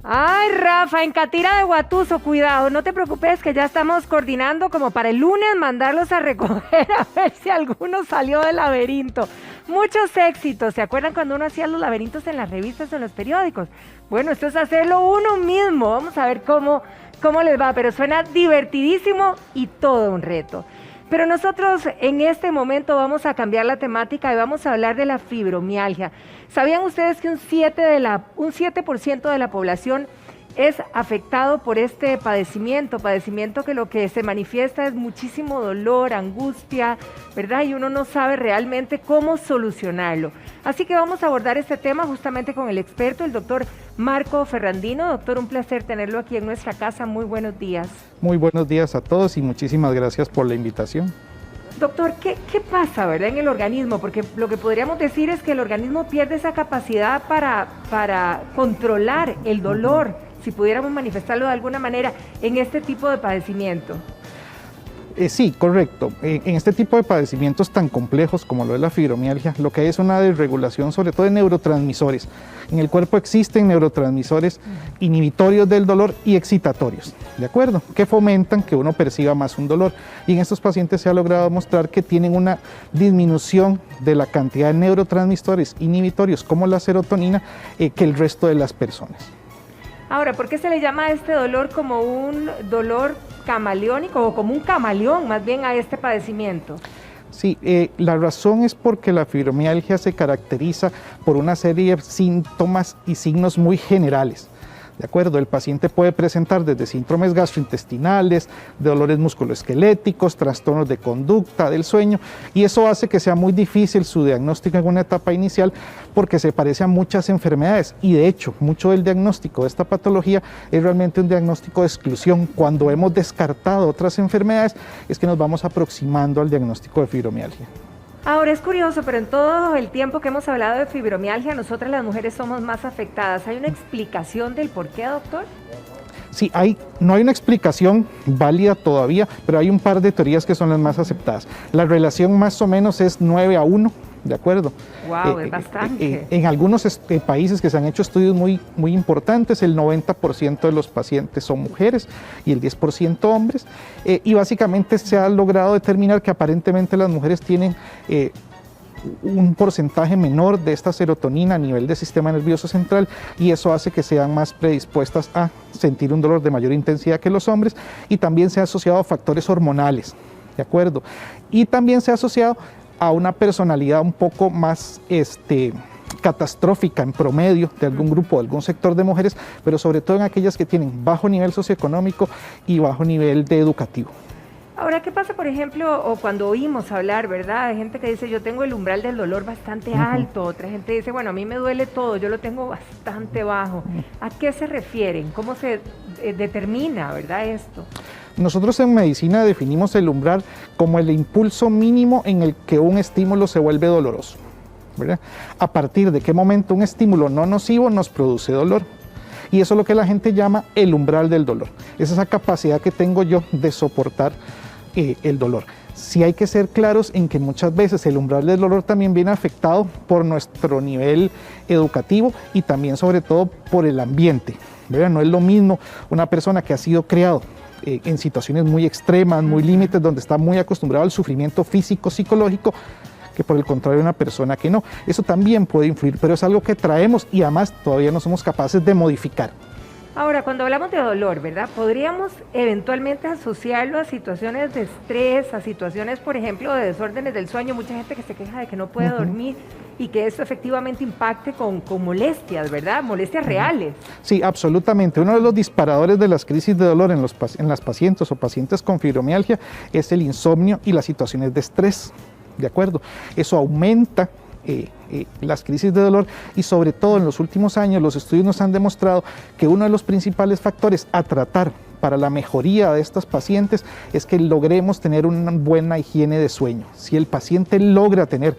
Ay, Rafa, en Catira de Guatuso, cuidado, no te preocupes que ya estamos coordinando como para el lunes mandarlos a recoger a ver si alguno salió del laberinto. Muchos éxitos, ¿se acuerdan cuando uno hacía los laberintos en las revistas o en los periódicos? Bueno, esto es hacerlo uno mismo, vamos a ver cómo les va, pero suena divertidísimo y todo un reto. Pero nosotros en este momento vamos a cambiar la temática y vamos a hablar de la fibromialgia. ¿Sabían ustedes que un 7% de la población es afectado por este padecimiento que lo que se manifiesta es muchísimo dolor, angustia, ¿verdad? Y uno no sabe realmente cómo solucionarlo. Así que vamos a abordar este tema justamente con el experto, el doctor Marco Ferrandino. Doctor, un placer tenerlo aquí en nuestra casa. Muy buenos días. Muy buenos días a todos y muchísimas gracias por la invitación. Doctor, ¿qué pasa, verdad, en el organismo? Porque lo que podríamos decir es que el organismo pierde esa capacidad para controlar el dolor, si pudiéramos manifestarlo de alguna manera, en este tipo de padecimiento. Sí, correcto. En este tipo de padecimientos tan complejos como lo es la fibromialgia, lo que hay es una desregulación sobre todo de neurotransmisores. En el cuerpo existen neurotransmisores inhibitorios del dolor y excitatorios, ¿de acuerdo? Que fomentan que uno perciba más un dolor. Y en estos pacientes se ha logrado mostrar que tienen una disminución de la cantidad de neurotransmisores inhibitorios como la serotonina que el resto de las personas. Ahora, ¿por qué se le llama a este dolor como un dolor camaleónico o como un camaleón más bien a este padecimiento? Sí, la razón es porque la fibromialgia se caracteriza por una serie de síntomas y signos muy generales. ¿De acuerdo? El paciente puede presentar desde síndromes gastrointestinales, de dolores musculoesqueléticos, trastornos de conducta, del sueño, y eso hace que sea muy difícil su diagnóstico en una etapa inicial porque se parece a muchas enfermedades y de hecho mucho del diagnóstico de esta patología es realmente un diagnóstico de exclusión. Cuando hemos descartado otras enfermedades es que nos vamos aproximando al diagnóstico de fibromialgia. Ahora es curioso, pero en todo el tiempo que hemos hablado de fibromialgia, nosotras las mujeres somos más afectadas. ¿Hay una explicación del por qué, doctor? Sí, no hay una explicación válida todavía, pero hay un par de teorías que son las más aceptadas. La relación más o menos es 9-1, ¿de acuerdo? Wow, es bastante. En algunos países que se han hecho estudios muy importantes, el 90% de los pacientes son mujeres y el 10% hombres, y básicamente se ha logrado determinar que aparentemente las mujeres tienen un porcentaje menor de esta serotonina a nivel del sistema nervioso central y eso hace que sean más predispuestas a sentir un dolor de mayor intensidad que los hombres y también se ha asociado a factores hormonales, ¿de acuerdo? Y también se ha asociado a una personalidad un poco más catastrófica en promedio de algún grupo, de algún sector de mujeres, pero sobre todo en aquellas que tienen bajo nivel socioeconómico y bajo nivel de educativo. Ahora, ¿qué pasa, por ejemplo, o cuando oímos hablar, verdad, de gente que dice, yo tengo el umbral del dolor bastante alto, otra gente dice, bueno, a mí me duele todo, yo lo tengo bastante bajo. ¿A qué se refieren? ¿Cómo se determina, verdad, esto? Nosotros en medicina definimos el umbral como el impulso mínimo en el que un estímulo se vuelve doloroso, ¿verdad? A partir de qué momento un estímulo no nocivo nos produce dolor. Y eso es lo que la gente llama el umbral del dolor. Es esa capacidad que tengo yo de soportar el dolor. Sí hay que ser claros en que muchas veces el umbral del dolor también viene afectado por nuestro nivel educativo y también sobre todo por el ambiente, ¿verdad? No es lo mismo una persona que ha sido criado en situaciones muy extremas, muy límites, donde está muy acostumbrado al sufrimiento físico, psicológico, que por el contrario una persona que no. Eso también puede influir, pero es algo que traemos y además todavía no somos capaces de modificar. Ahora, cuando hablamos de dolor, ¿verdad? ¿Podríamos eventualmente asociarlo a situaciones de estrés, a situaciones, por ejemplo, de desórdenes del sueño? Mucha gente que se queja de que no puede dormir y que eso efectivamente impacte con molestias, ¿verdad? Molestias reales. Sí, absolutamente. Uno de los disparadores de las crisis de dolor en las pacientes o pacientes con fibromialgia es el insomnio y las situaciones de estrés, ¿de acuerdo? Eso aumenta las crisis de dolor y sobre todo en los últimos años los estudios nos han demostrado que uno de los principales factores a tratar para la mejoría de estas pacientes es que logremos tener una buena higiene de sueño. Si el paciente logra tener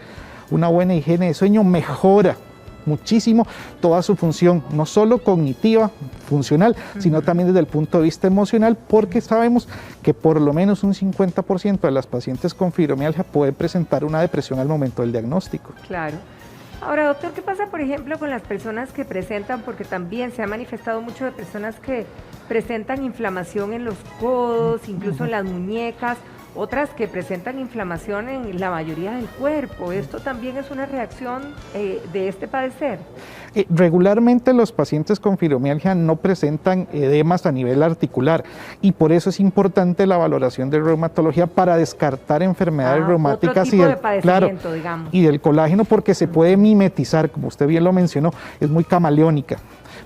una buena higiene de sueño, mejora muchísimo toda su función, no solo cognitiva, funcional, sino también desde el punto de vista emocional, porque sabemos que por lo menos un 50% de las pacientes con fibromialgia pueden presentar una depresión al momento del diagnóstico. Claro. Ahora, doctor, ¿qué pasa, por ejemplo, con las personas que presentan, porque también se ha manifestado mucho de personas que presentan inflamación en los codos, incluso en las muñecas, otras que presentan inflamación en la mayoría del cuerpo? ¿Esto también es una reacción de este padecer? Regularmente los pacientes con fibromialgia no presentan edemas a nivel articular y por eso es importante la valoración de reumatología para descartar enfermedades reumáticas otro tipo de padecimiento, digamos. Y del colágeno, porque se puede mimetizar, como usted bien lo mencionó, es muy camaleónica.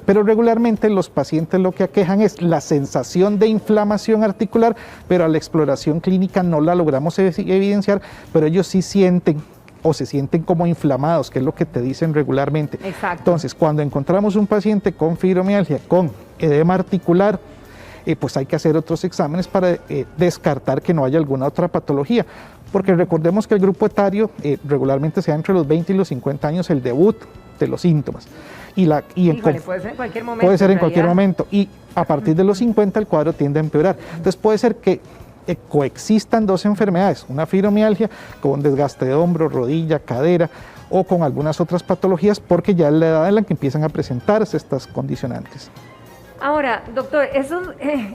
Pero regularmente los pacientes lo que aquejan es la sensación de inflamación articular, pero a la exploración clínica no la logramos evidenciar, pero ellos sí sienten o se sienten como inflamados, que es lo que te dicen regularmente. Exacto. Entonces, cuando encontramos un paciente con fibromialgia, con edema articular, pues hay que hacer otros exámenes para descartar que no haya alguna otra patología. Porque recordemos que el grupo etario regularmente se da entre los 20 y los 50 años el debut de los síntomas. Híjole, puede ser en cualquier momento. Puede ser en cualquier momento. Y a partir de los 50 el cuadro tiende a empeorar. Entonces puede ser que coexistan dos enfermedades, una fibromialgia con desgaste de hombro, rodilla, cadera o con algunas otras patologías, porque ya es la edad en la que empiezan a presentarse estas condicionantes. Ahora, doctor,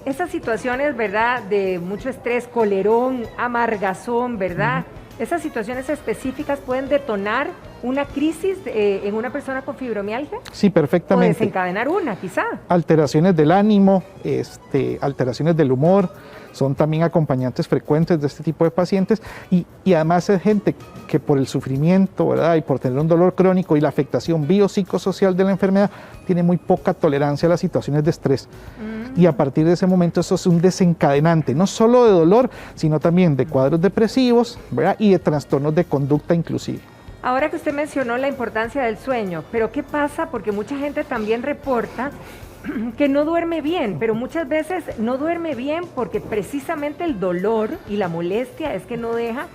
esas situaciones, ¿verdad?, de mucho estrés, colerón, amargazón, ¿verdad? ¿Esas situaciones específicas pueden detonar una crisis en una persona con fibromialgia? Sí, perfectamente. O desencadenar una, quizá. Alteraciones del ánimo, alteraciones del humor, son también acompañantes frecuentes de este tipo de pacientes y además es gente que por el sufrimiento, ¿verdad?, y por tener un dolor crónico y la afectación biopsicosocial de la enfermedad, tiene muy poca tolerancia a las situaciones de estrés. Y a partir de ese momento eso es un desencadenante, no solo de dolor, sino también de cuadros depresivos, ¿verdad?, y de trastornos de conducta inclusive. Ahora que usted mencionó la importancia del sueño, pero ¿qué pasa? Porque mucha gente también reporta que no duerme bien, pero muchas veces no duerme bien porque precisamente el dolor y la molestia es que no deja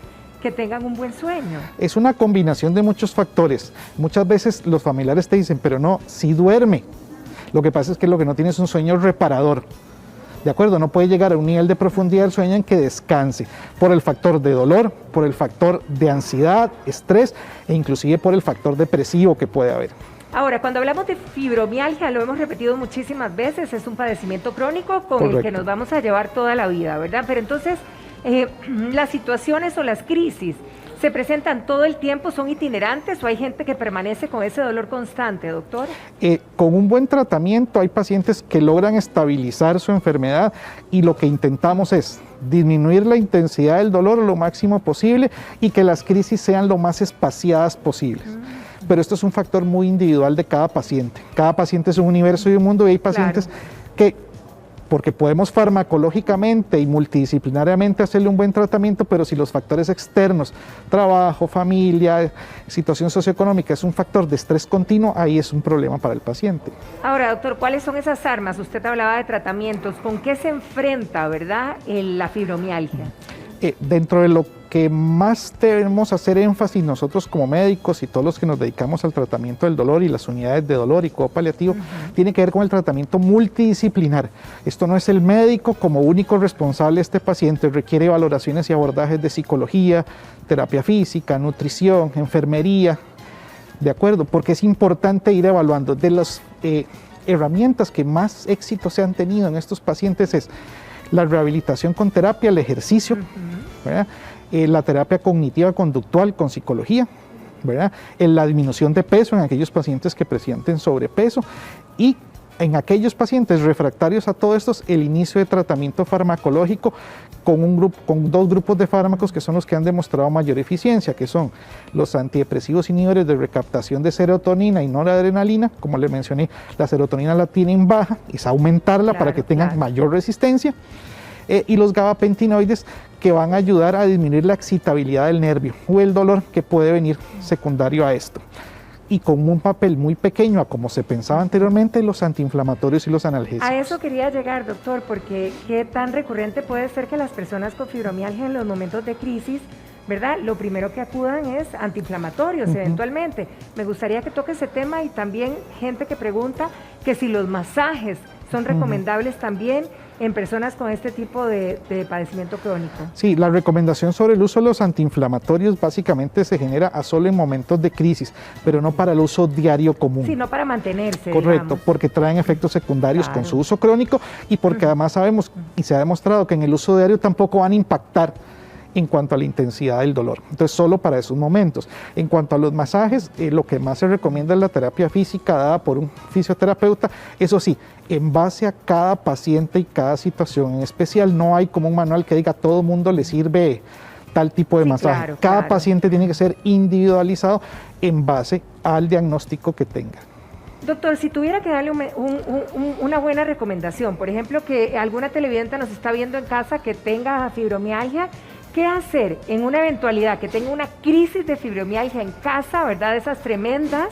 que tengan un buen sueño. Es una combinación de muchos factores. Muchas veces los familiares te dicen, pero no, sí duerme. Lo que pasa es que lo que no tiene es un sueño reparador. ¿De acuerdo? No puede llegar a un nivel de profundidad del sueño en que descanse por el factor de dolor, por el factor de ansiedad, estrés e inclusive por el factor depresivo que puede haber. Ahora, cuando hablamos de fibromialgia, lo hemos repetido muchísimas veces, es un padecimiento crónico con el que nos vamos a llevar toda la vida, ¿verdad? Pero entonces, las situaciones o las crisis se presentan todo el tiempo, son itinerantes o hay gente que permanece con ese dolor constante, doctor? Con un buen tratamiento hay pacientes que logran estabilizar su enfermedad y lo que intentamos es disminuir la intensidad del dolor lo máximo posible y que las crisis sean lo más espaciadas posibles. Pero esto es un factor muy individual de cada paciente. Cada paciente es un universo y un mundo y hay pacientes que, porque podemos farmacológicamente y multidisciplinariamente hacerle un buen tratamiento, pero si los factores externos, trabajo, familia, situación socioeconómica, es un factor de estrés continuo, ahí es un problema para el paciente. Ahora, doctor, ¿cuáles son esas armas? Usted hablaba de tratamientos. ¿Con qué se enfrenta, verdad, la fibromialgia? Dentro de lo que más debemos hacer énfasis nosotros como médicos y todos los que nos dedicamos al tratamiento del dolor y las unidades de dolor y cuidado paliativo, tiene que ver con el tratamiento multidisciplinar. Esto no es el médico como único responsable de este paciente, requiere valoraciones y abordajes de psicología, terapia física, nutrición, enfermería, ¿de acuerdo? Porque es importante ir evaluando. De las herramientas que más éxito se han tenido en estos pacientes es la rehabilitación con terapia, el ejercicio, ¿verdad? La terapia cognitiva conductual con psicología, ¿verdad? La disminución de peso en aquellos pacientes que presenten sobrepeso y en aquellos pacientes refractarios a todo esto, el inicio de tratamiento farmacológico con dos grupos de fármacos que son los que han demostrado mayor eficiencia, que son los antidepresivos inhibidores de recaptación de serotonina y noradrenalina. Como le mencioné, la serotonina la tienen baja, es aumentarla para que tengan mayor resistencia. Y los gabapentinoides que van a ayudar a disminuir la excitabilidad del nervio o el dolor que puede venir secundario a esto. Y con un papel muy pequeño a como se pensaba anteriormente, los antiinflamatorios y los analgésicos. A eso quería llegar, doctor, porque qué tan recurrente puede ser que las personas con fibromialgia en los momentos de crisis, ¿verdad?, lo primero que acudan es antiinflamatorios eventualmente. Me gustaría que toque ese tema y también gente que pregunta que si los masajes son recomendables también en personas con este tipo de padecimiento crónico. Sí, la recomendación sobre el uso de los antiinflamatorios básicamente se genera a solo en momentos de crisis, pero no para el uso diario común. Sí, no para mantenerse. Correcto, digamos. porque traen efectos secundarios Claro. con su uso crónico y porque además sabemos y se ha demostrado que en el uso diario tampoco van a impactar en cuanto a la intensidad del dolor. Entonces, solo para esos momentos. En cuanto a los masajes, lo que más se recomienda es la terapia física dada por un fisioterapeuta. Eso sí, en base a cada paciente y cada situación en especial, no hay como un manual que diga a todo mundo le sirve tal tipo de masaje. Claro, Cada claro. paciente tiene que ser individualizado en base al diagnóstico que tenga. Doctor, si tuviera que darle una buena recomendación, por ejemplo, que alguna televidente nos está viendo en casa que tenga fibromialgia, ¿qué hacer en una eventualidad que tenga una crisis de fibromialgia en casa, verdad, esas tremendas?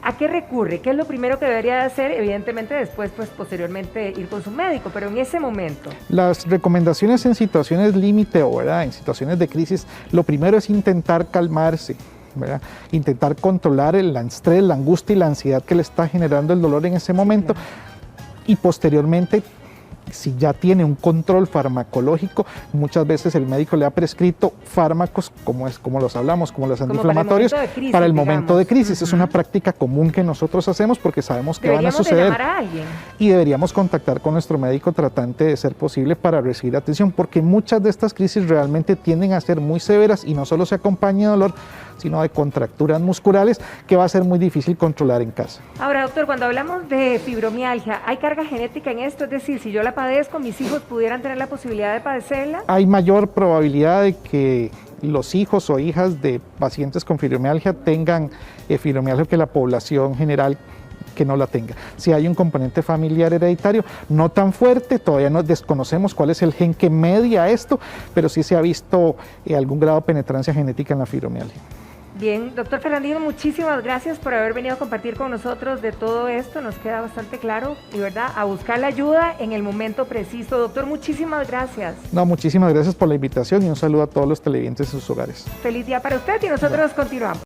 ¿A qué recurre? ¿Qué es lo primero que debería de hacer? Evidentemente después, pues posteriormente ir con su médico, pero en ese momento. Las recomendaciones en situaciones límite o ¿verdad? En situaciones de crisis, lo primero es intentar calmarse, ¿verdad? Intentar controlar el estrés, la angustia y la ansiedad que le está generando el dolor en ese momento y posteriormente, si ya tiene un control farmacológico, muchas veces el médico le ha prescrito fármacos, como los hablamos, como los antiinflamatorios, para el momento de crisis. Es una práctica común que nosotros hacemos porque sabemos que van a suceder. Deberíamos llamar a alguien. Y deberíamos contactar con nuestro médico tratante de ser posible para recibir atención, porque muchas de estas crisis realmente tienden a ser muy severas y no solo se acompaña de dolor, sino de contracturas musculares que va a ser muy difícil controlar en casa. Ahora, doctor, cuando hablamos de fibromialgia, ¿hay carga genética en esto? Es decir, si yo la padezco, mis hijos pudieran tener la posibilidad de padecerla. Hay mayor probabilidad de que los hijos o hijas de pacientes con fibromialgia tengan fibromialgia que la población general que no la tenga. Si hay un componente familiar hereditario, no tan fuerte, todavía no desconocemos cuál es el gen que media esto, pero sí se ha visto algún grado de penetrancia genética en la fibromialgia. Bien, doctor Fernandino, muchísimas gracias por haber venido a compartir con nosotros de todo esto, nos queda bastante claro y verdad, a buscar la ayuda en el momento preciso. Doctor, muchísimas gracias. No, muchísimas gracias por la invitación y un saludo a todos los televidentes en sus hogares. Feliz día para usted y nosotros continuamos.